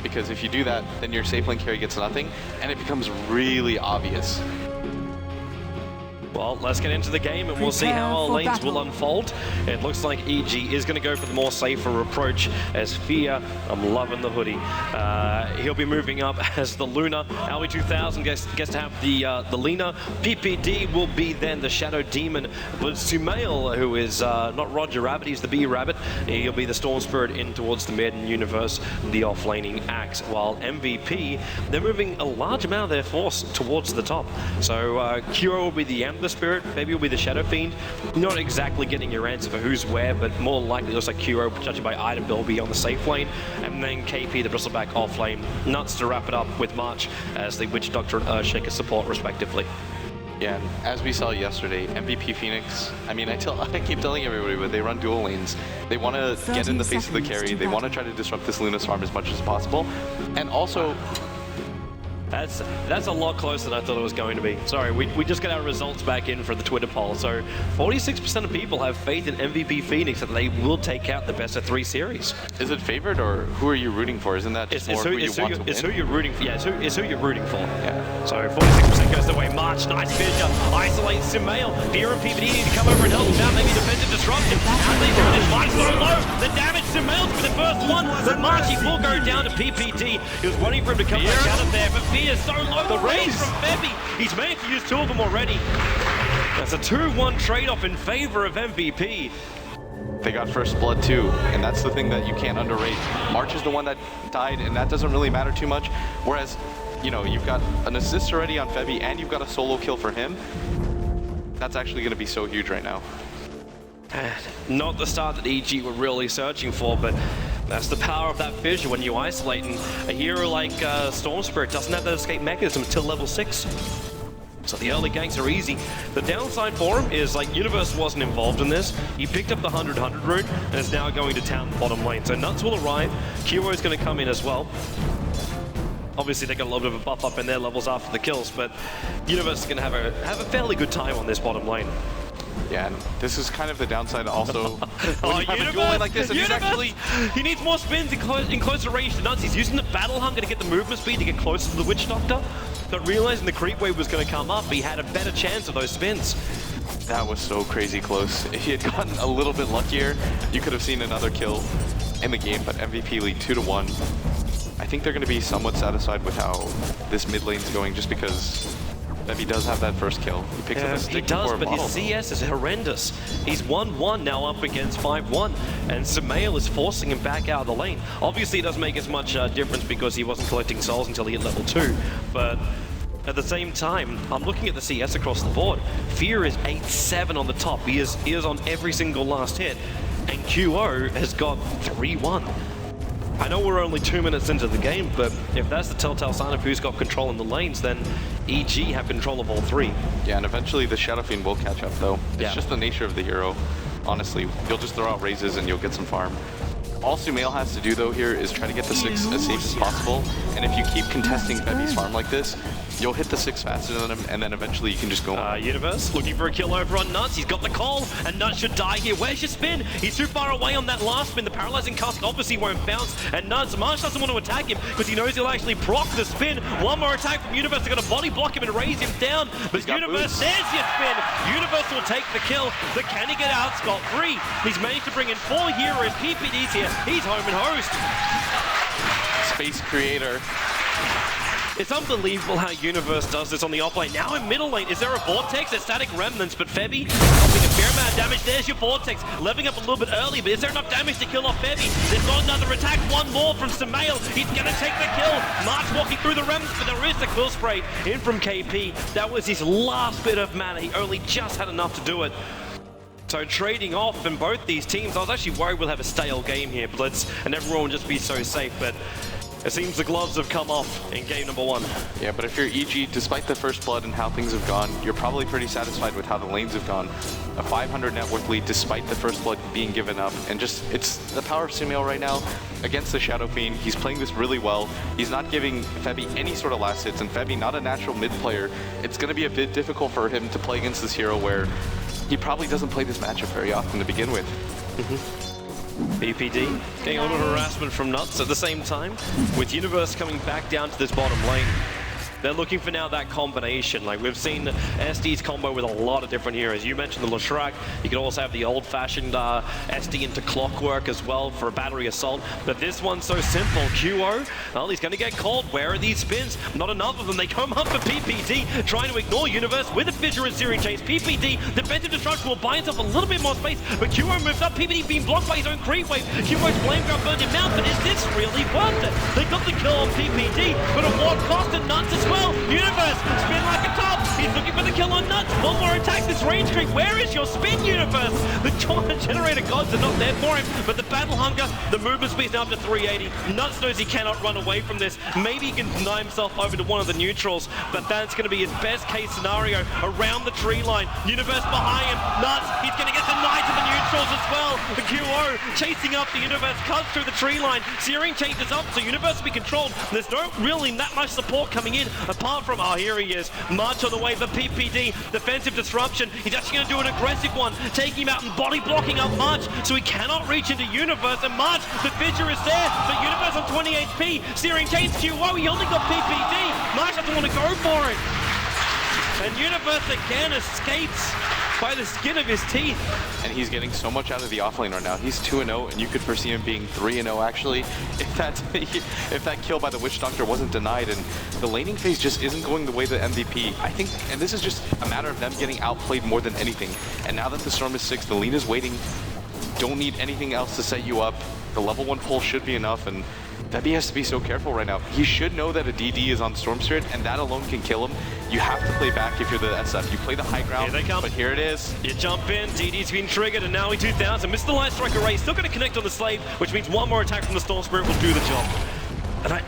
because if you do that, then your safe lane carry gets nothing, and it becomes really obvious. Well, let's get into the game and we'll see how our lanes will unfold. It looks like EG is going to go for the more safer approach as Fear. I'm loving the hoodie. He'll be moving up as the Luna. Alwi 2000 gets to have the Lena. PPD will be then the Shadow Demon. But Sumail, who is not Roger Rabbit, he's the Bee Rabbit. He'll be the Storm Spirit in towards the mid and Universe, the off-laning Axe. While MVP, they're moving a large amount of their force towards the top. So Kuro will be the Ember Spirit, maybe will be the Shadow Fiend. Not exactly getting your answer for who's where, but more likely it looks like Kuro, judging by item build, will be on the safe lane, and then KP, the Bristleback off lane. Nuts to wrap it up with March as the Witch Doctor and Earthshaker support respectively. Yeah, and as we saw yesterday, MVP Phoenix, I mean, I keep telling everybody, but they run dual lanes. They want to get in the face of the carry. They want to try to disrupt this Luna's farm as much as possible. And also, That's a lot closer than I thought it was going to be. Sorry, we just got our results back in for the Twitter poll. So 46% of people have faith in MVP Phoenix that they will take out the best of 3 series. Is it favored, or who are you rooting for? Isn't that just more who you want to win? It's who you're rooting for. Yeah, it's who you're rooting for. Yeah. So 46% goes the way. March, nice vision. Isolates Sumail. Fear and PPD need to come over and help him out. Maybe defensive disruption. How they do this? March so low. The damage Sumail for the first one. But March, he will go down to PPD. He was waiting for him to come back out of there, but Fear is so low. The raise from Febby. He's managed to use 2 of them already. That's a 2-1 trade-off in favor of MVP. They got first blood too, and that's the thing that you can't underrate. March is the one that died, and that doesn't really matter too much. Whereas, you know, you've got an assist already on Febby, and you've got a solo kill for him. That's actually going to be so huge right now. Not the start that EG were really searching for, but that's the power of that fissure when you isolate, and a hero like Storm Spirit doesn't have that escape mechanism until level 6. So the early ganks are easy. The downside for him is, like, Universe wasn't involved in this. He picked up the 100-100 rune and is now going to town bottom lane. So Nuts will arrive. Kuro is going to come in as well. Obviously, they got a little bit of a buff up in their levels after the kills, but Universe is going to have a fairly good time on this bottom lane. Yeah, and this is kind of the downside also. Oh, you have a dual lane like this, and he needs more spins in closer range to Nuts. He's using the Battle Hunger to get the movement speed to get closer to the Witch Doctor. But realizing the creep wave was going to come up, he had a better chance of those spins. That was so crazy close. If he had gotten a little bit luckier, you could have seen another kill in the game, but MVP lead 2-1. I think they're going to be somewhat satisfied with how this mid lane's going, just because Febby does have that first kill. He picks up a stick. He does, but bottle. his CS is horrendous. He's 1-1 now up against 5-1, and Sumail is forcing him back out of the lane. Obviously, it doesn't make as much difference because he wasn't collecting souls until he hit level 2, but at the same time, I'm looking at the CS across the board. Fear is 8-7 on the top. He is on every single last hit, and QO has got 3-1. I know we're only 2 minutes into the game, but if that's the telltale sign of who's got control in the lanes, then EG have control of all 3. Yeah, and eventually the Shadow Fiend will catch up, though. It's just the nature of the hero, honestly. You'll just throw out raises and you'll get some farm. All Sumail has to do, though, here is try to get the 6 as safe as possible, and if you keep contesting Febby's farm like this, you'll hit the 6 faster than him, and then eventually you can just go. Universe looking for a kill over on Nuts. He's got the call, and Nuts should die here. Where's your spin? He's too far away on that last spin. The paralyzing cask obviously won't bounce, and Nuts, Marsh doesn't want to attack him because he knows he'll actually proc the spin. One more attack from Universe. They're going to body block him and raise him down, but Universe, there's your spin. Universe will take the kill, but can he get out scot-free? He's managed to bring in 4 heroes. PPD's here. He's home and host. Space creator. It's unbelievable how Universe does this on the off lane. Now in middle lane, is there a Vortex? There's static remnants, but Febby helping a fair amount of damage. There's your Vortex, leveling up a little bit early, but is there enough damage to kill off Febby? There's not another attack, one more from Sumail. He's gonna take the kill. March walking through the remnants, but there is the kill spray in from KP. That was his last bit of mana. He only just had enough to do it. So trading off in both these teams, I was actually worried we'll have a stale game here, and everyone will just be so safe, but it seems the gloves have come off in game number 1. Yeah, but if you're EG, despite the first blood and how things have gone, you're probably pretty satisfied with how the lanes have gone. A 500 net worth lead despite the first blood being given up, and just, it's the power of Sumail right now against the Shadow Fiend. He's playing this really well. He's not giving Febby any sort of last hits, and Febby, not a natural mid player. It's going to be a bit difficult for him to play against this hero where he probably doesn't play this matchup very often to begin with. PPD getting a little harassment from Nuts at the same time, with Universe coming back down to this bottom lane. They're looking for now that combination. Like we've seen SD's combo with a lot of different heroes. You mentioned the Leshrac. You can also have the old-fashioned SD into Clockwork as well for a battery assault. But this one's so simple. QO, well, he's going to get called. Where are these spins? Not enough of them. They come up for PPD, trying to ignore Universe with a Fissure and Searing Chase. PPD, defensive destruction will buy himself a little bit more space, but QO moves up. PPD being blocked by his own creep wave. QO's flame grab burned him out, but is this really worth it? They got the kill on PPD, but at what cost? And Nuts as well. Universe, spin like a top. He's looking for the kill on Nuts. One more attack, this range creep. Where is your spin, Universe? The generator gods are not there for him, but the battle hunger, the movement speed now up to 380. Nuts knows he cannot run away from this. Maybe he can deny himself over to one of the neutrals, but that's going to be his best case scenario around the tree line. Universe behind him. Nuts, he's going to get denied to the neutrals as well. The QO chasing up the Universe, cuts through the tree line. Searing changes up, so Universe will be controlled. There's no really that much support coming in, apart from, oh, here he is. March on the way for PPD. Defensive disruption. He's actually going to do an aggressive one, taking him out and body blocking up March, so he cannot reach into Universe. And March, the Fissure is there, but Universe on 20 HP. Searing chains QO, he only got PPD. March doesn't want to go for it. And Universe again escapes by the skin of his teeth. And he's getting so much out of the offlane right now. He's 2-0, and you could foresee him being 3-0 actually, if that kill by the Witch Doctor wasn't denied. And the laning phase just isn't going the way of the MVP. I think, and this is just a matter of them getting outplayed more than anything. And now that the Storm is 6, the lean is waiting. Don't need anything else to set you up. The level 1 pull should be enough, and Febby has to be so careful right now. He should know that a DD is on Storm Spirit, and that alone can kill him. You have to play back if you're the SF. You play the high ground, here they come. But here it is. You jump in, DD's been triggered, and now he 2000. Missed the Light Strike array, still going to connect on the Slave, which means one more attack from the Storm Spirit will do the job. And I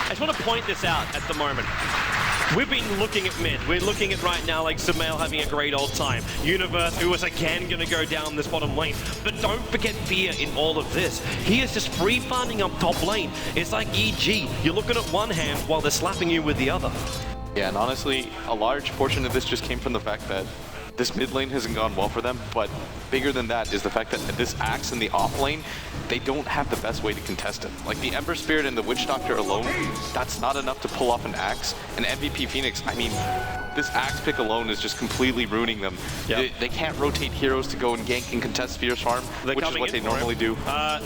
just want to point this out at the moment. We've been looking at mid. We're looking at right now like Sumail having a great old time. Universe, who is again going to go down this bottom lane. But don't forget Fear in all of this. He is just free farming up top lane. It's like EG. You're looking at one hand while they're slapping you with the other. Yeah, and honestly, a large portion of this just came from the fact that this mid lane hasn't gone well for them, but bigger than that is the fact that this Axe in the off lane, they don't have the best way to contest it. Like the Ember Spirit and the Witch Doctor alone, that's not enough to pull off an Axe. And MVP Phoenix, I mean, this Axe pick alone is just completely ruining them. Yep. They can't rotate heroes to go and gank and contest Fierce Farm, which is what they normally do.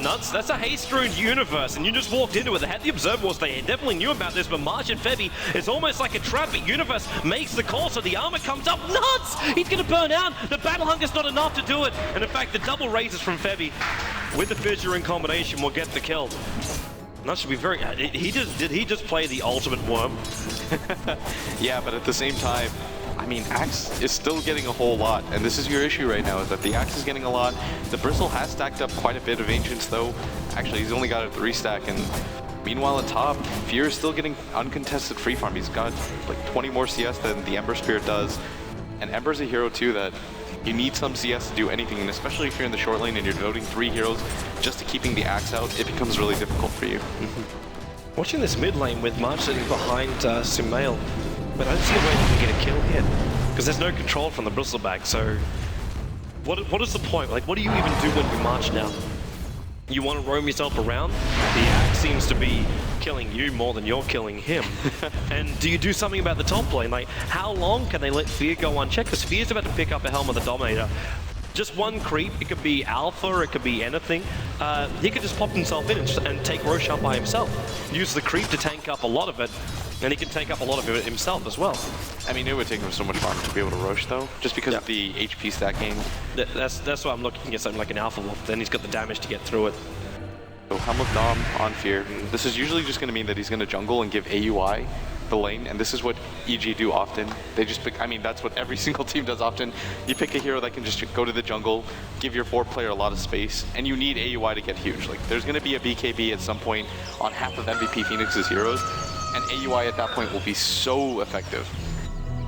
Nuts, that's a haste-ruined Universe, and you just walked into it. They had the Observer Wars, they definitely knew about this, but March and Febby, it's almost like a trap, but Universe makes the call, so the armor comes up. Nuts! He's going to burn out. The Battle Hunger's not enough to do it. And in fact, the double raises from Febby with the Fissure in combination will get the kill. And that should be very... Did he just play the ultimate worm? Yeah, but at the same time, I mean, Axe is still getting a whole lot, and this is your issue right now, is that the Axe is getting a lot. The Bristle has stacked up quite a bit of Ancients, though. Actually, he's only got a 3-stack, and meanwhile at top, Fear is still getting uncontested free farm. He's got like 20 more CS than the Ember Spirit does. And Ember's a hero too that you need some CS to do anything, and especially if you're in the short lane and you're devoting 3 heroes just to keeping the Axe out, it becomes really difficult for you. Watching this mid lane with March sitting behind Sumail, but I don't see a way they can get a kill here, because there's no control from the Bristleback, so what is the point? Like, what do you even do when you March now? You want to roam yourself around? The Axe seems to be killing you more than you're killing him. And do you do something about the top lane? Like, how long can they let Fear go unchecked? Because Fear's about to pick up a Helm of the Dominator. Just one creep, it could be Alpha, it could be anything. He could just pop himself in and take Roche up by himself. Use the creep to tank up a lot of it, and he can take up a lot of it himself as well. I mean, it would take him so much farm to be able to Roche though, just because of the HP stacking. That's why I'm looking at something like an Alpha Wolf, then he's got the damage to get through it. So Helm of Dom on Fear. This is usually just going to mean that he's going to jungle and give AUI the lane, and this is what EG do often. They just pick, I mean, that's what every single team does often. You pick a hero that can just go to the jungle, give your 4th player a lot of space, and you need AUI to get huge. Like, there's going to be a BKB at some point on half of MVP Phoenix's heroes, and AUI at that point will be so effective.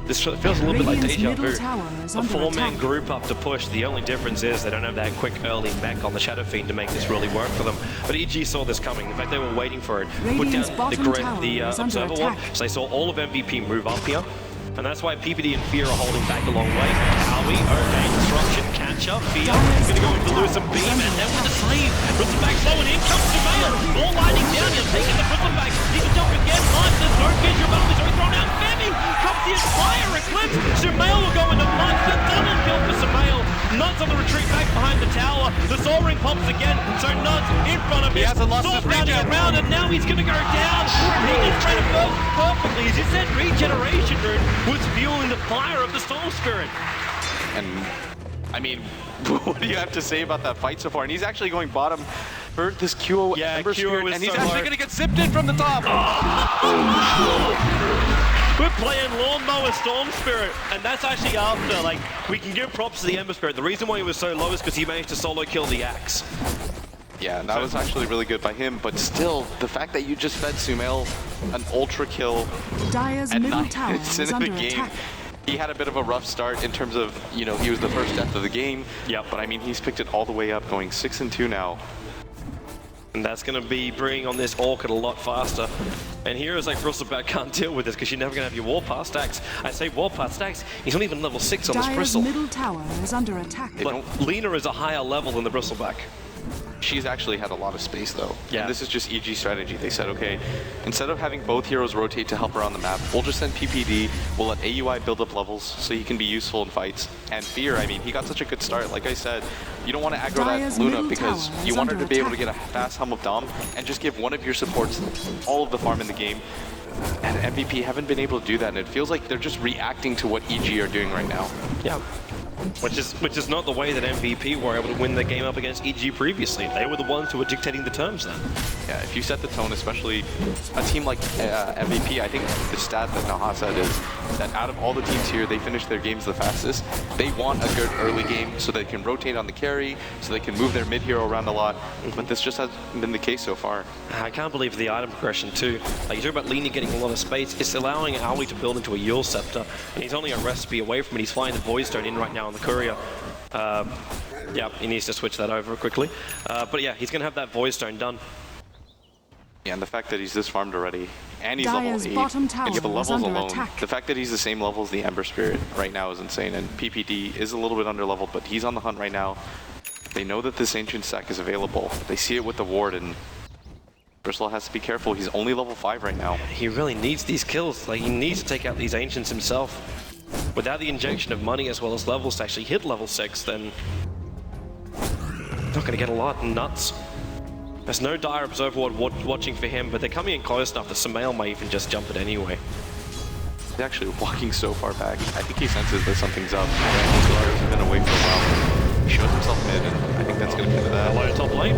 This feels a little bit like Deja Vu. A 4-man group up to push. The only difference is they don't have that quick early mech on the Shadow Fiend to make this really work for them. But EG saw this coming. In fact, they were waiting for it. Put down the Observer Ward, so they saw all of MVP move up here. And that's why PPD and Fear are holding back a long way. are we? Okay, disruption, catch up, Fear. Gonna go in to lose some beam, and then with the sleeve. Bristleback slowing in, comes to Mail. Ball lining down, he'll take it to Bristleback. He can jump again, March, there's no future ability, so he's thrown out Femi. Comes the Inspire, Eclipse. Sumail will go into March, the double kill for Sumail. Nuts on the retreat back behind the tower. The Soul Ring pops again, so Nuts in front of him. He hasn't lost his bounding regen. around, and now he's gonna go down. He is trying to burst perfectly. As you said, regeneration rune was fueling the fire of the Soul Spirit. And I mean, what do you have to say about that fight so far? And he's actually going bottom for this QO Ember Spirit, and he's actually going to get zipped in from the top. We're playing Lawnmower Storm Spirit, and that's actually after, like, we can give props to the Ember Spirit. The reason why he was so low is because he managed to solo kill the Axe. Yeah, and that was actually really good by him, but still, the fact that you just fed Sumail an ultra kill Dire's at middle 9 tower minutes is into the under game. attack. He had a bit of a rough start in terms of, you know, he was the first death of the game. Yep. But I mean, he's picked it all the way up, going 6-2 now. And that's going to be bringing on this Orchid a lot faster. And heroes like Bristleback can't deal with this because you're never going to have your Warpath stacks. I say Warpath stacks, he's not even level 6 on this Dire's Bristle. middle tower is under attack. Look, Lina is a higher level than the Bristleback. She's actually had a lot of space though. Yeah. And this is just EG strategy. They said, okay, instead of having both heroes rotate to help her on the map, we'll just send PPD, we'll let AUI build up levels so he can be useful in fights. And Fear, I mean, he got such a good start. Like I said, you don't want to aggro Dire's that Luna middle because tower you is want her to under be able to attack. get a fast hum of Dom and just give one of your supports all of the farm in the game. And MVP haven't been able to do that, and it feels like they're just reacting to what EG are doing right now. Yeah. Which is not the way that MVP were able to win the game up against EG previously. They were the ones who were dictating the terms then. Yeah, if you set the tone, especially a team like MVP, I think the stat that Naha said is that out of all the teams here, they finish their games the fastest. They want a good early game so they can rotate on the carry, so they can move their mid hero around a lot, but this just hasn't been the case so far. I can't believe the item progression too. Like you talk about Lina getting a lot of space, it's allowing Owly to build into a Yule Scepter, and he's only a recipe away from it. He's flying the Void Stone in right now on the Courier. Yeah, he needs to switch that over quickly. But yeah, he's going to have that Void Stone done. Yeah, and the fact that he's this farmed already, and he's Dire's level 8, bottom tower and the is levels under alone, attack. the fact that he's the same level as the Ember Spirit right now is insane, and PPD is a little bit underleveled, but he's on the hunt right now. They know that this Ancient stack is available. They see it with the ward, and Bristle has to be careful. He's only level 5 right now. He really needs these kills. Like, he needs to take out these Ancients himself. Without the injection of money as well as levels to actually hit level 6, then not going to get a lot. Nuts. There's no Dire Observer Ward watching for him, but they're coming in close enough that Sumail might even just jump it anyway. He's actually walking so far back. I think he senses that something's up. He's been away for a while. He shows himself mid, and I think that's going to be that. Hello, top lane.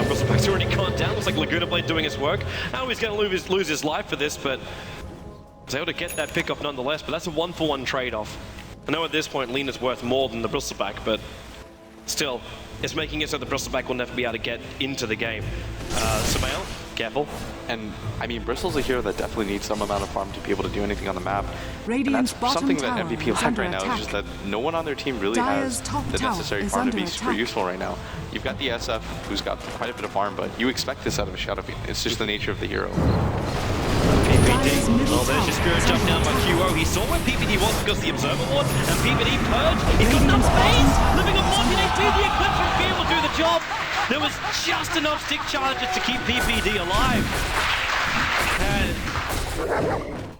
Bristleback's already gone down. Looks like Laguna Blade doing his work. Now he's going to lose his life for this, but was able to get that pick off nonetheless. But that's a 1-for-1 trade-off. I know at this point Lina's worth more than the Bristleback, but still, it's making it so the Bristleback will never be able to get into the game. Sumail, careful. And I mean, Bristle's a hero that definitely needs some amount of farm to be able to do anything on the map. Radiant's and that's bottom something that tower MVP is lack under right now attack. is just that no one on their team really Dire's has top the tower necessary is farm to under be super attack. useful right now. You've got the SF who's got quite a bit of farm, but you expect this out of a Shadow Fiend. It's just the nature of the hero. Dire's middle Oh, there's your tower Spirit is jump under down by attack. QO. He saw where PPD was because the Observer Ward, and PPD purged. He's got enough space. Living on 14 HP, the Eclipse from Fear will do the job. There was just enough stick charges to keep PPD alive. And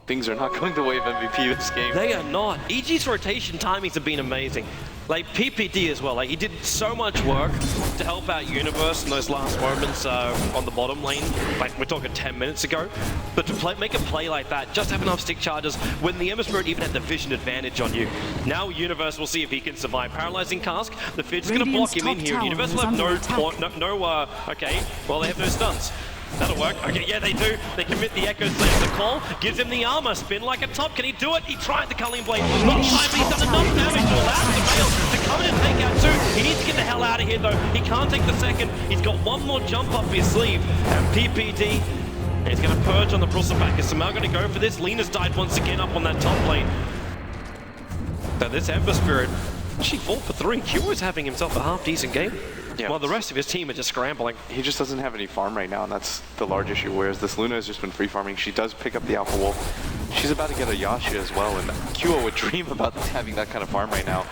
Things are not going the way of MVP this game. they are not. EG's rotation timings have been amazing. Like PPD as well. Like he did so much work to help out Universe in those last moments on the bottom lane. Like we're talking 10 minutes ago. But to make a play like that, just have enough stick charges when the Ember Spirit even had the vision advantage on you. Now Universe will see if he can survive. Paralyzing Cask. The Fid's going to block him in here. Universe will have okay. Well, they have no stuns. That'll work. Okay, yeah, they do. They commit the Echo Slash the call. Gives him the armor. Spin like a top. Can he do it? He tried the Culling Blade. Not time, but he's done enough damage to allow the to come in and take out two. He needs to get the hell out of here, though. He can't take the second. He's got one more jump up his sleeve. And PPD is going to purge on the Bristleback. Is Sumail going to go for this? Lina's died once again up on that top lane. So this Ember Spirit, she fought for 3. Q is having himself a half-decent game. Yeah. While the rest of his team are just scrambling. He just doesn't have any farm right now, and that's the large issue, whereas this Luna has just been free farming. She does pick up the Alpha Wolf. She's about to get a Yasha as well, and QO would dream about having that kind of farm right now.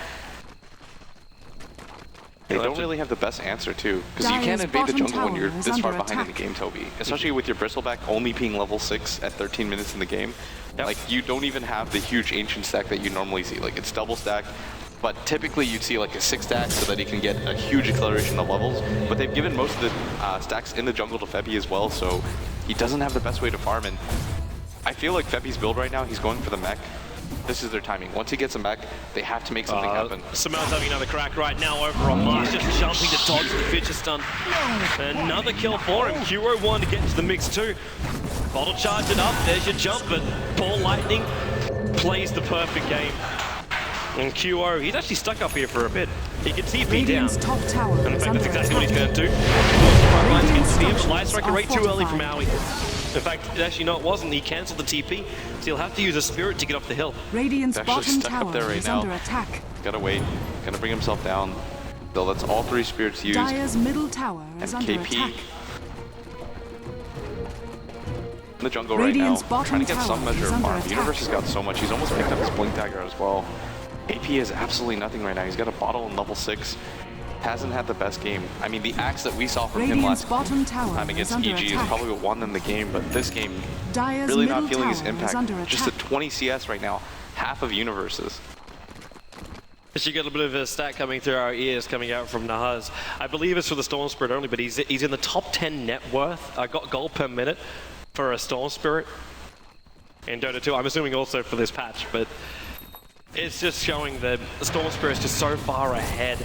They don't really have the best answer too, because you can't invade the jungle when you're this far behind in the game, Toby. Especially with your Bristleback only being level 6 at 13 minutes in the game. Yep. Like, you don't even have the huge ancient stack that you normally see. Like, it's double stacked, but typically you'd see like a 6 stack so that he can get a huge acceleration of levels. But they've given most of the stacks in the jungle to Febby as well, so he doesn't have the best way to farm. And I feel like Febby's build right now, he's going for the mech. This is their timing. Once he gets him back, they have to make something happen. Sumail's having another crack right now over on Mars, just jumping to dodge the Fidget Stun. Another kill for him. Q01 to get into the mix too. Bottle charge it up, there's your jump, but Ball Lightning plays the perfect game. And QO, he's actually stuck up here for a bit. He can TP down. Top tower and in fact, that's exactly what he's going to do. Light Striker right too early from Maui. In fact, actually, no, it wasn't. He cancelled the TP, so he'll have to use a Spirit to get up the hill. Radiant's bottom stuck up there tower right is now. under attack. Gotta wait. Gonna bring himself down. Though that's all 3 spirits used. Dire's middle tower is and under KP attack. in the jungle Radiant's right now, trying to get some measure of farm. Universe has got so much. He's almost picked up his Blink Dagger as well. AP is absolutely nothing right now. He's got a bottle in level 6. Hasn't had the best game. I mean, the axe that we saw from him last time against EG is probably what won them the game, but this game, really not feeling his impact. Just a 20 CS right now, half of Universes. She got a bit of a stat coming through our ears coming out from Nahaz. I believe it's for the Storm Spirit only, but he's in the top 10 net worth. I got gold per minute for a Storm Spirit in Dota 2. I'm assuming also for this patch, but it's just showing that the Storm Spirit's just so far ahead,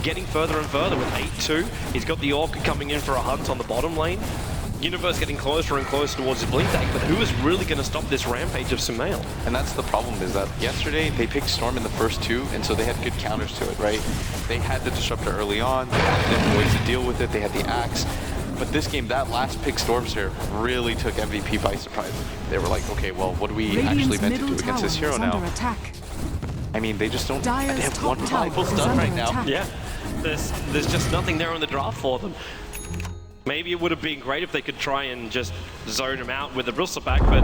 getting further and further with 8-2. He's got the Orc coming in for a hunt on the bottom lane. Universe getting closer and closer towards his Blink Dagger, but who is really going to stop this rampage of Sumail? And that's the problem, is that yesterday they picked Storm in the first 2, and so they had good counters to it, right? They had the Disruptor early on, they had different ways to deal with it, they had the Axe. But this game, that last pick Storm Spirit really took MVP by surprise. They were like, okay, well, what do we actually meant to do against this hero now? I mean, they just don't, they have one valuable stun right now. Yeah, there's just nothing there on the draft for them. Maybe it would have been great if they could try and just zone him out with the Bristleback, but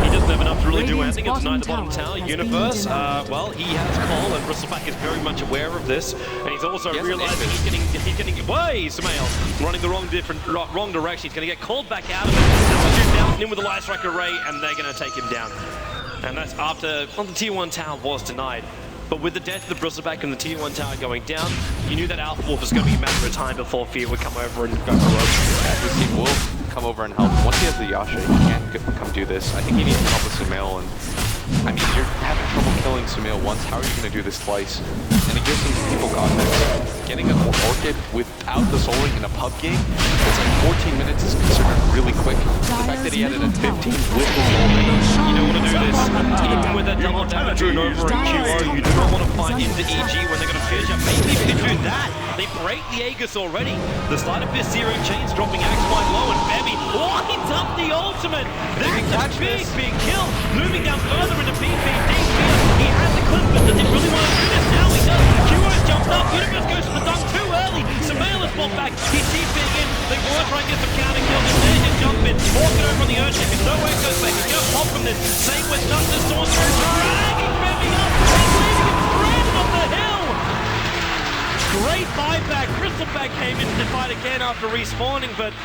he doesn't have enough to really do anything. It's denied the bottom tower. Universe, well, he has call, and Bristleback is very much aware of this, and he's also realizing he's getting way, Sumail running the wrong direction. He's going to get called back out of it. That's bouncing in with the Light Strike Array, and they're going to take him down. And that's after the tier 1 tower was denied. But with the death of the Bristleback and the tier 1 tower going down, you knew that Alpha Wolf was going to be a matter of time before Fear would come over and go for rogue. This team will come over and help. Once he has the Yasha, he can't come do this. I think he needs to help with Sumail, and I mean, you're having trouble killing Sumail once. How are you going to do this twice? And it gives some people context. Getting an Orchid without the Soul Ring in a pub game, it's like 14 minutes is considered really quick. The fact that he had it at 15 with the Soul Ring. You don't want to do this. Even with that double damage rune over in QO, you do not want to fight into EG when they're going to finish up. Maybe if you do that, they break the Aegis already. The Sleight of Fist Searing Chains dropping Axe quite low, and Febby lines up the ultimate. That's a big kill. Moving down further into PPD. He has the clip, but does he really want to do this? Now he does. QO's jumped up. Universe goes for the dunk too early. Sumail is pulled back. He's TPing in. They want to try and get some counter kills. There's just jump in. Walking over on the Urchin. There's no way goes back. He's going to pop from this. Same with Justice Sorcerer. Dragging Febby up. He's leaving him stranded on the hill. Great buyback. Bristleback came into the fight again after respawning, but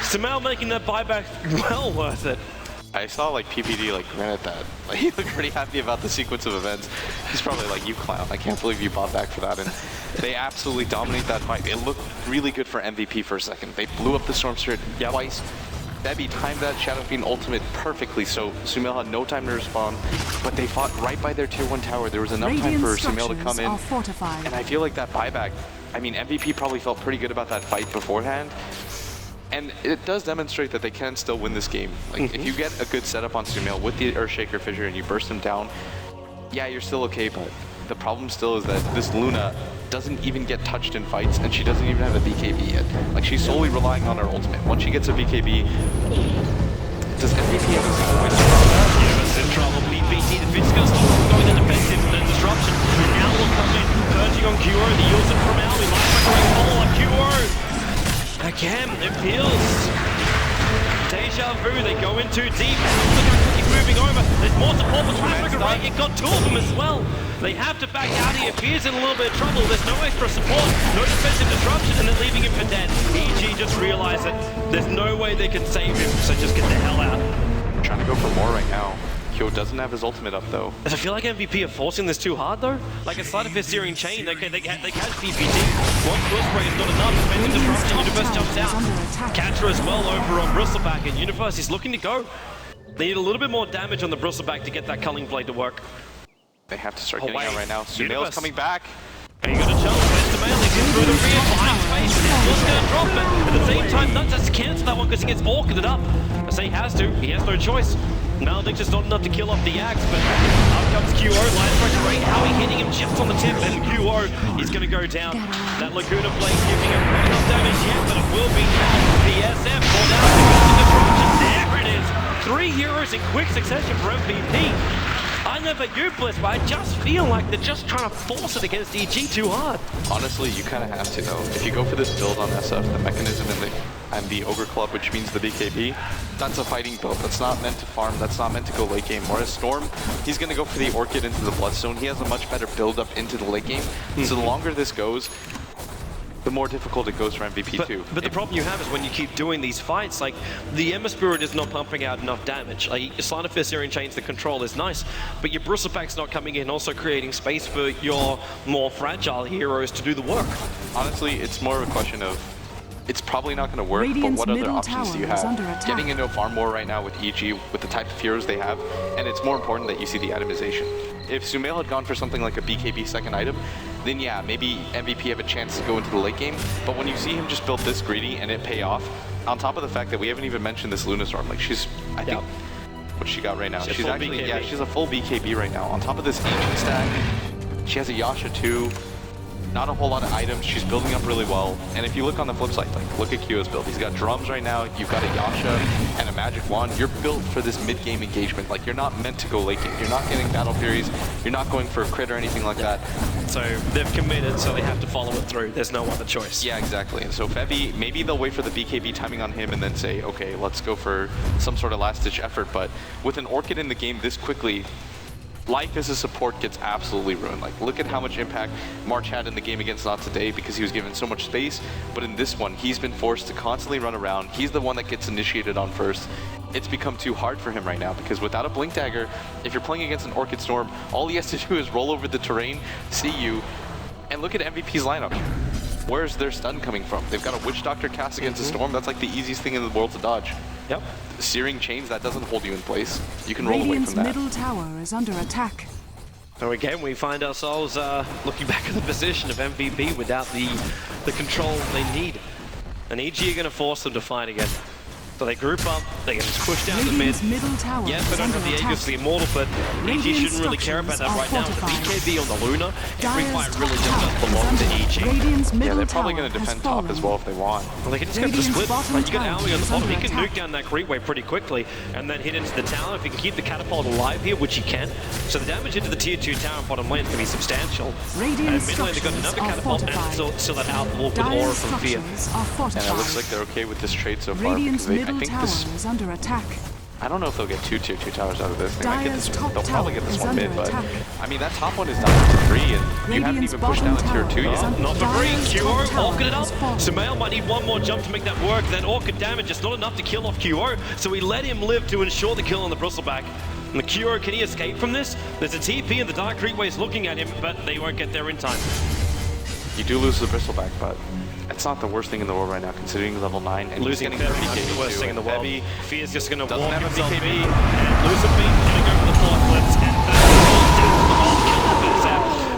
Sumail making that buyback well worth it. I saw like PPD like grin at that. Like he looked pretty happy about the sequence of events. He's probably like, you clown, I can't believe you bought back for that. And they absolutely dominate that fight. It looked really good for MVP for a second. They blew up the Storm Spirit twice. Febby timed that Shadow Fiend ultimate perfectly, so Sumail had no time to respond, but they fought right by their tier 1 tower. There was enough time for Sumail to come in. And I feel like that buyback, I mean, MVP probably felt pretty good about that fight beforehand. And it does demonstrate that they can still win this game. Like, if you get a good setup on Sumail with the Earthshaker Fissure and you burst him down, yeah, you're still okay, but the problem still is that this Luna doesn't even get touched in fights, and she doesn't even have a BKB yet. Like, she's solely relying on her ultimate. Once she gets a BKB, does MVP have a single way to stop that? Universe in trouble. BPT, the Fitz goes going the defensive, the disruption. Now will come in, purging on QO, the use it from Alby. Light Strike follow on QO. Again, it feels deja vu. They go in too deep. They're going to keep moving moving over. There's more support for Traffic, right? It got two of them as well. They have to back out here. Fear's in a little bit of trouble. There's no extra support, no defensive disruption, and they're leaving him for dead. EG just realized that there's no way they can save him, so just get the hell out. Trying to go for more right now. Kyo doesn't have his ultimate up though. Does it feel like MVP are forcing this too hard though? Like a sleight of fist searing chain, they catch PPT. One Quill Spray is not enough. Defensive disruption, Universe jumps out. Catcher as well over on Bristleback, and Universe is looking to go. They need a little bit more damage on the Bristleback to get that Culling Blade to work. They have to start getting out right now. Sumail's coming back. And you got a challenge. Where's Sumail? He's in through the rear, behind space. He's going to drop it. At the same time, Nuts has to cancel that one because he gets orchided up. I say he has to. He has no choice. Malediction's not enough to kill off the Axe, but out comes QO. Line pressure rate. Howie hitting him just on the tip, and QO is going to go down. That Laguna Blade giving him not enough damage yet, but it will be now. The SF pulled out the disruption. There it is. 3 heroes in quick succession for MVP. I know about you, Bliss, but I just feel like they're just trying to force it against EG too hard. Honestly, you kind of have to though. If you go for this build on SF, the mechanism and the Ogre Club, which means the BKB, that's a fighting build. That's not meant to farm, that's not meant to go late game. Whereas Storm, he's going to go for the Orchid into the Bloodstone. He has a much better build up into the late game. So the longer this goes, the more difficult it goes for MVP too. But the problem you have is when you keep doing these fights, like the Emma Spirit is not pumping out enough damage. Like Sleight of Fist Searing Chains, the control is nice, but your Bristleback's not coming in, also creating space for your more fragile heroes to do the work. Honestly, it's more of a question of, it's probably not going to work, Radiant's but what other middle options do you tower is have? under attack. Getting into a farm war right now with EG, with the type of heroes they have, and it's more important that you see the itemization. If Sumail had gone for something like a BKB second item, then yeah, maybe MVP have a chance to go into the late game, but when you see him just build this greedy and it pay off, on top of the fact that we haven't even mentioned this Lunastorm, like she's, I think, what she got right now, she's actually, BKB. Yeah, she's a full BKB right now. On top of this ancient stack, she has a Yasha too. Not a whole lot of items, she's building up really well. And if you look on the flip side, like look at Kyo's build. He's got drums right now, you've got a Yasha and a Magic Wand. You're built for this mid-game engagement. Like you're not meant to go late game. You're not getting Battle Furies, you're not going for a crit or anything like that. So they've committed, so they have to follow it through. There's no other choice. Yeah, exactly. And so Febby, maybe they'll wait for the BKB timing on him and then say, okay, let's go for some sort of last-ditch effort. But with an Orchid in the game this quickly, life as a support gets absolutely ruined. Like, look at how much impact March had in the game against Not Today because he was given so much space. But in this one, he's been forced to constantly run around. He's the one that gets initiated on first. It's become too hard for him right now because without a Blink Dagger, if you're playing against an Orchid Storm, all he has to do is roll over the terrain, see you, and look at MVP's lineup. Where's their stun coming from? They've got a Witch Doctor cast against a Storm. That's like the easiest thing in the world to dodge. Yep. Searing Chains, that doesn't hold you in place. You can roll away Radiant's from that. middle tower is under attack. So again, we find ourselves looking back at the position of MVP without the control they need. And EG are going to force them to fight again. So they group up, they get pushed down the mid. Middle tower Yes, they don't have the Aegis to the Immortal, but EG shouldn't really care about that right now. With the BKB on the Luna, every fight really just does belong to EG. Yeah, they're probably going to defend top as well if they want. Well, they can just go for the split. Like, you got Owling on the bottom, he can nuke down that creep wave pretty quickly and then hit into the tower. If he can keep the catapult alive here, which he can, so the damage into the tier 2 tower and bottom lane is going to be substantial. And mid lane, they've got another catapult and still that out with aura from Fear. And it looks like they're okay with this trade so far because I think this is under attack. I don't know if they'll get two tier 2 towers out of this. They might get this. Top They'll probably get this tower one is mid, but under I mean that top one is down to 3, and you haven't even pushed down to tier 2 yet. Not for free. QO, Orchid it up. Sumail might need one more jump to make that work. Then Orchid damage is not enough to kill off QO, so we let him live to ensure the kill on the Bristleback. And the QO, can he escape from this? There's a TP and the Dark Creepways looking at him, but they won't get there in time. You do lose the Bristleback, but it's not the worst thing in the world right now, considering level 9 and losing getting Febby is the worst thing in the world. Febby Fear's just going to doesn't walk have a himself BKB. in and lose a beat, getting over the 4 clips,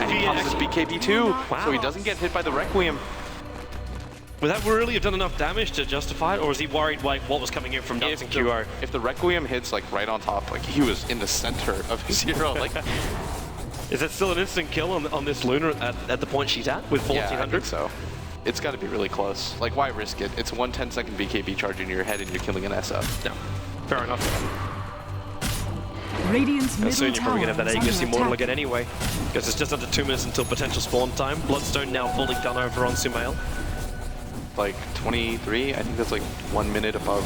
And he pops his BKB too, Wow. so he doesn't get hit by the Requiem. Would that really have done enough damage to justify it, or is he worried like what was coming in from Nuts and QO? If the Requiem hits like right on top, like he was in the center of his hero, like Is that still an instant kill on this Luna at the point she's at with 1400? yeah, I think so. It's got to be really close. Like, why risk it? It's a 1 10-second BKB charge in your head and you're killing an SF. No, fair enough. Radiant's And middle soon you're probably tower going to have that is Aegis under Immortal attack. again anyway, because it's just under 2 minutes until potential spawn time. Bloodstone now fully done over on Sumail. Like 23, I think that's like 1 minute above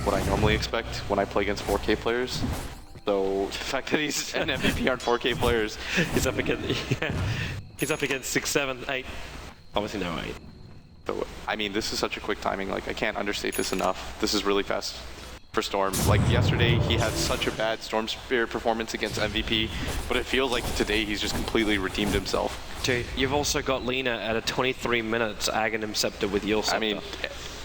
what I normally expect when I play against 4K players. So the fact that he's an MVP on 4K players, He's up against, he's up against 6, 7, 8. Obviously no 8. so I mean, this is such a quick timing. Like, I can't understate this enough. This is really fast for Storm. Like, yesterday he had such a bad Storm Spirit performance against MVP, but it feels like today he's just completely redeemed himself. Dude, you've also got Lina at a 23 minutes Aghanim Scepter with your Scepter. I mean,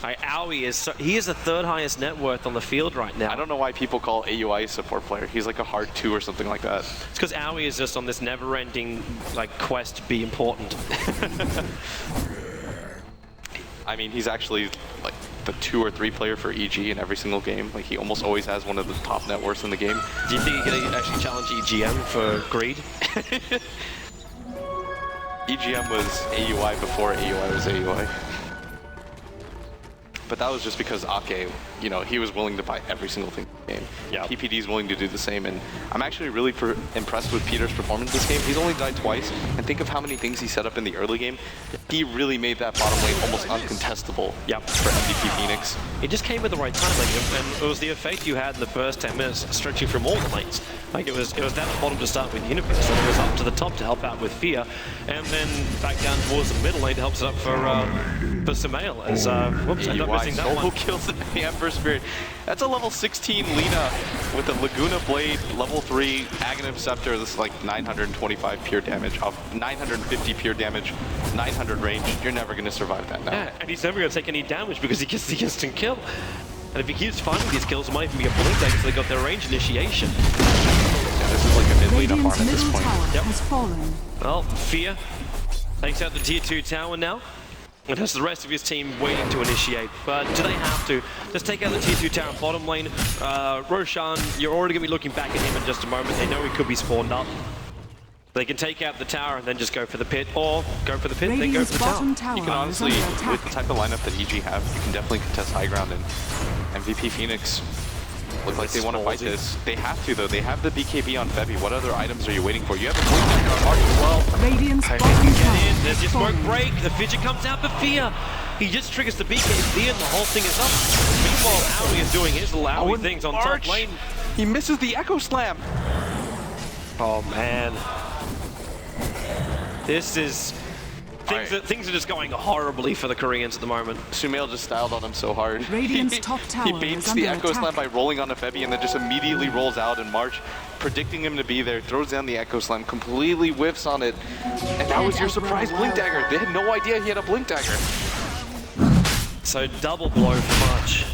Aoi is he is the 3rd highest net worth on the field right now. I don't know why people call AUI a support player. He's like a hard 2 or something like that. It's because Aoi is just on this never-ending like quest to be important. I mean, he's actually like the 2 or 3 player for EG in every single game. Like, he almost always has one of the top net worths in the game. Do you think he can actually challenge EGM for greed? EGM was AUI before AUI was AUI. But that was just because Ake, you know, he was willing to buy every single thing in the game. Yeah. PPD is willing to do the same, and I'm actually really impressed with Peter's performance this game. He's only died twice, and think of how many things he set up in the early game. He really made that bottom lane almost uncontestable. Yep. For MVP Phoenix. It just came at the right time, like, and it was the effect you had in the first 10 minutes, stretching from all the lanes. Like, it was down at the bottom to start with Universe, and it was up to the top to help out with Fear, and then back down towards the middle lane to help set up for Sumail, as whoops, I ended up missing that solo one. kills the Ember Spirit. That's a level 16 Lina with a Laguna Blade, level 3 Aghanim Scepter. This is like 925 pure damage, off 950 pure damage, 900 range. You're never going to survive that now. Yeah, and he's never going to take any damage because he gets the instant kill. And if he keeps finding these kills, it might even be a blink deck because they got their range initiation. Yeah, this is like a mid Lina Radiant's farm at this middle point. tower has fallen. Well, Fear takes out the tier 2 tower now. And has the rest of his team waiting to initiate. But do they have to? Just take out the tier 2 tower bottom lane. Roshan, you're already going to be looking back at him in just a moment. They know he could be spawned up. They can take out the tower and then just go for the pit, or go for the pit, then go for the bottom tower. tower You can honestly, with the type of lineup that EG have, you can definitely contest high ground, and MVP Phoenix look like they want to fight this. They have to, though. They have the BKB on Febby. What other items are you waiting for? You have the blink dagger on Mark as well. Radiant's Okay, bottom get tower in. There's your has smoke fallen. break. The fidget comes out for Fear. He just triggers the BKB and the whole thing is up. Meanwhile, Aoi is doing his Lowy things on top lane. He misses the Echo Slam. Oh man. This is... Alright. Things are just going horribly for the Koreans at the moment. Sumail just styled on him so hard. Radiant's top tower He is baits under the Echo attack. Slam by rolling on a Febby and then just immediately rolls out in March, predicting him to be there, throws down the Echo Slam, completely whiffs on it, and that was your surprise Blink Dagger. They had no idea he had a Blink Dagger. So double blow for March.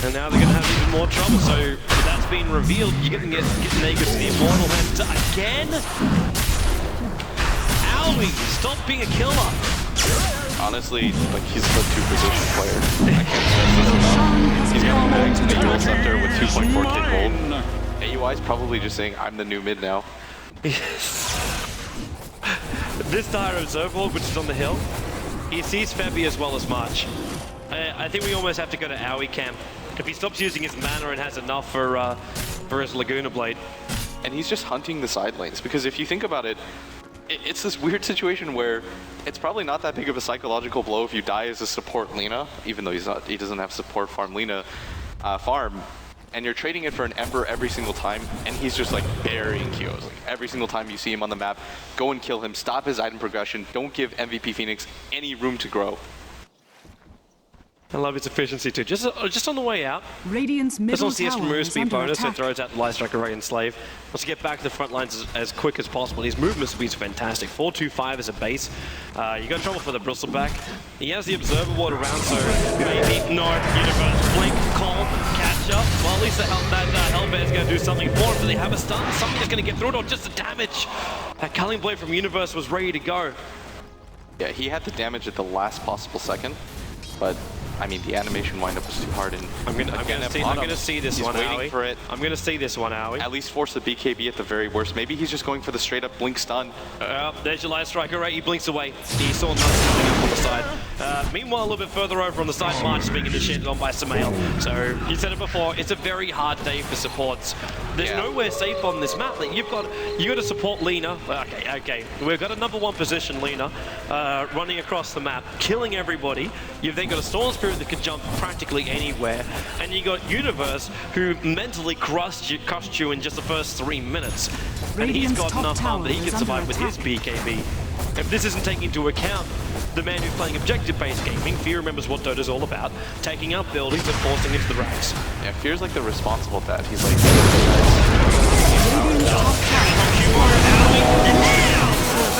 And now they're going to have even more trouble, so that's been revealed. You're going to get Nagus to the Immortal, and again? Aoi, stop being a killer. Honestly, like, he's a 2-position player. I can't stress this enough. He's got back to the Euro Scepter with 2.4k gold. AUI is probably just saying, I'm the new mid now. This dire Observer, which is on the hill, he sees Febby as well as March. I think we almost have to go to Aoi camp. If he stops using his mana and has enough for his Laguna Blade. And he's just hunting the side lanes, because if you think about it, it's this weird situation where it's probably not that big of a psychological blow if you die as a support Lina, even though he doesn't have support farm Lina farm, and you're trading it for an Ember every single time, and he's just like burying Kios. Like, every single time you see him on the map, go and kill him, stop his item progression, don't give MVP Phoenix any room to grow. I love his efficiency too. Just on the way out, Radiant's this middle one sees from tower move is speed under bonus and attack. throws out the Light Strike Array and Slave. Wants to get back to the front lines as quick as possible. His movement speed is fantastic. 425 as a base. You got trouble for the Bristleback. He has the Observer Ward around, so maybe no Universe. Blink, call, catch up. Well, at least that Hellbear is going to do something for him. Do they have a stun? Something that's going to get through it, or just the damage? That Culling Blade from Universe was ready to go. Yeah, he had the damage at the last possible second, but I mean, the animation windup was too hard, and I'm gonna see this one, He's waiting Aoi. for it. I'm gonna see this one, Aoi. At least force the BKB at the very worst. Maybe he's just going for the straight up blink stun. There's your Light Strike Array. He blinks away. He saw nothing coming up on the side. Meanwhile, a little bit further over on the side, March is being initiated on by Samael. So, you said it before, it's a very hard day for supports. There's nowhere safe on this map. Like, you got to support Lina. Okay. We've got a #1 position, Lina, running across the map, killing everybody. You've then got a Storm Spirit that can jump practically anywhere. And you got Universe, who mentally crushed you in just the first 3 minutes. And he's got enough harm that he can survive with his BKB. If this isn't taking into account the man who's playing objective-based gaming, Fear remembers what Dota's all about, taking out buildings and forcing into the racks. Yeah, Fear's like the responsible dad. He's like...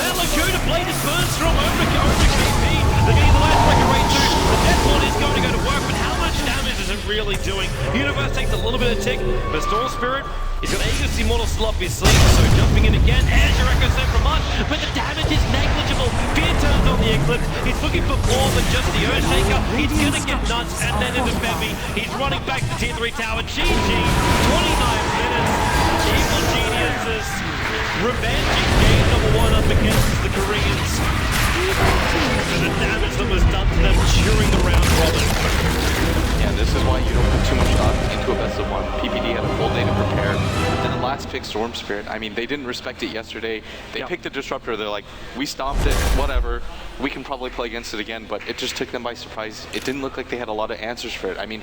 MLG to play this burn strong over KP. They're getting the last breaker rate too. The Deathball is going to go to work, but how much damage is it really doing? Universe takes a little bit of tick, but Storm Spirit, he's got Aegis Immortal still up his sleeve, so jumping in again, and your Echo Set from Munch, but the damage is negligible. Fear turns on the Eclipse, he's looking for more than just the Earthshaker, he's gonna get nuts, and then into Femi, he's running back to Tier 3 tower, GG, 29 minutes, Evil Geniuses, revenging game #1 up against the Koreans. And the damage that was done to them during the round robin. Yeah, this is why you don't put too much thought into a best-of-1. PPD had a full day to prepare. And the last pick, Storm Spirit, I mean, they didn't respect it yesterday. They picked the Disruptor. They're like, we stomped it, whatever. We can probably play against it again, but it just took them by surprise. It didn't look like they had a lot of answers for it. I mean,